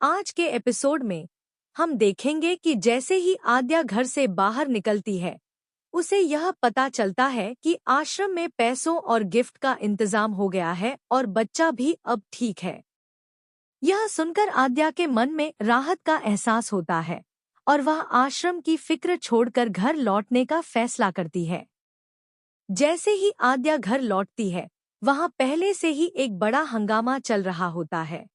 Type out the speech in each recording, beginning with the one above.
आज के एपिसोड में हम देखेंगे कि जैसे ही आद्या घर से बाहर निकलती है, उसे यह पता चलता है कि आश्रम में पैसों और गिफ्ट का इंतजाम हो गया है और बच्चा भी अब ठीक है। यह सुनकर आद्या के मन में राहत का एहसास होता है और वह आश्रम की फिक्र छोड़कर घर लौटने का फैसला करती है। जैसे ही आद्या घर लौटती है, वहां पहले से ही एक बड़ा हंगामा चल रहा होता है।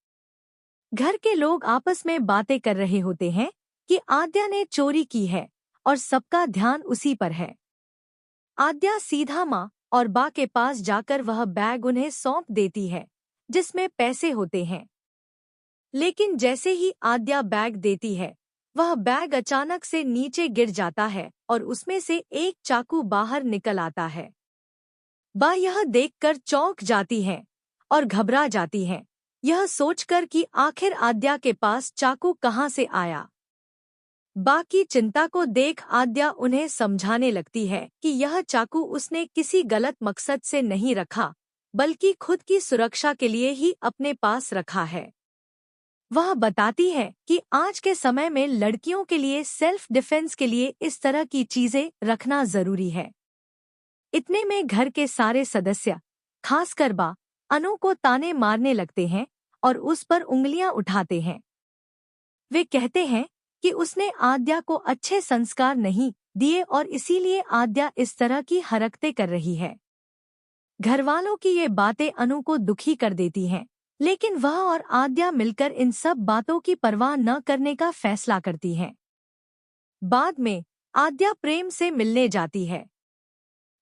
घर के लोग आपस में बातें कर रहे होते हैं कि आद्या ने चोरी की है और सबका ध्यान उसी पर है। आद्या सीधा माँ और बा के पास जाकर वह बैग उन्हें सौंप देती है जिसमें पैसे होते हैं। लेकिन जैसे ही आद्या बैग देती है, वह बैग अचानक से नीचे गिर जाता है और उसमें से एक चाकू बाहर निकल आता है। बा यह देखकर चौंक जाती है और घबरा जाती है, यह सोचकर कि आखिर आद्या के पास चाकू कहाँ से आया। बाकी चिंता को देख आद्या उन्हें समझाने लगती है कि यह चाकू उसने किसी गलत मकसद से नहीं रखा, बल्कि खुद की सुरक्षा के लिए ही अपने पास रखा है। वह बताती है कि आज के समय में लड़कियों के लिए सेल्फ डिफेंस के लिए इस तरह की चीजें रखना जरूरी है। इतने में घर के सारे सदस्य, खासकर बा, अनु को ताने मारने लगते हैं और उस पर उंगलियां उठाते हैं। वे कहते हैं कि उसने आद्या को अच्छे संस्कार नहीं दिए और इसीलिए आद्या इस तरह की हरकतें कर रही है। घरवालों की ये बातें अनु को दुखी कर देती हैं, लेकिन वह और आद्या मिलकर इन सब बातों की परवाह न करने का फैसला करती हैं। बाद में आद्या प्रेम से मिलने जाती है।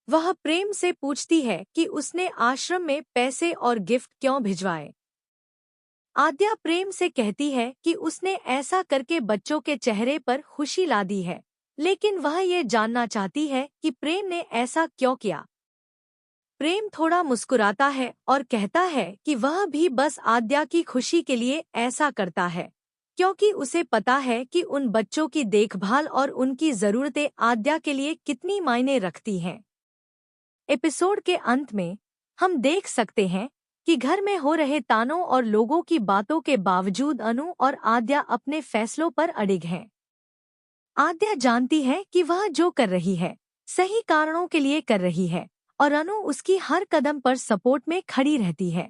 वह प्रेम से पूछती है कि उसने आश्रम में पैसे और गिफ्ट क्यों भिजवाए। आद्या प्रेम से कहती है कि उसने ऐसा करके बच्चों के चेहरे पर खुशी ला दी है, लेकिन वह ये जानना चाहती है कि प्रेम ने ऐसा क्यों किया। प्रेम थोड़ा मुस्कुराता है और कहता है कि वह भी बस आद्या की खुशी के लिए ऐसा करता है, क्योंकि उसे पता है कि उन बच्चों की देखभाल और उनकी ज़रूरतें आद्या के लिए कितनी मायने रखती हैं। एपिसोड के अंत में हम देख सकते हैं कि घर में हो रहे तानों और लोगों की बातों के बावजूद अनु और आद्या अपने फैसलों पर अडिग हैं। आद्या जानती है कि वह जो कर रही है सही कारणों के लिए कर रही है और अनु उसकी हर कदम पर सपोर्ट में खड़ी रहती है।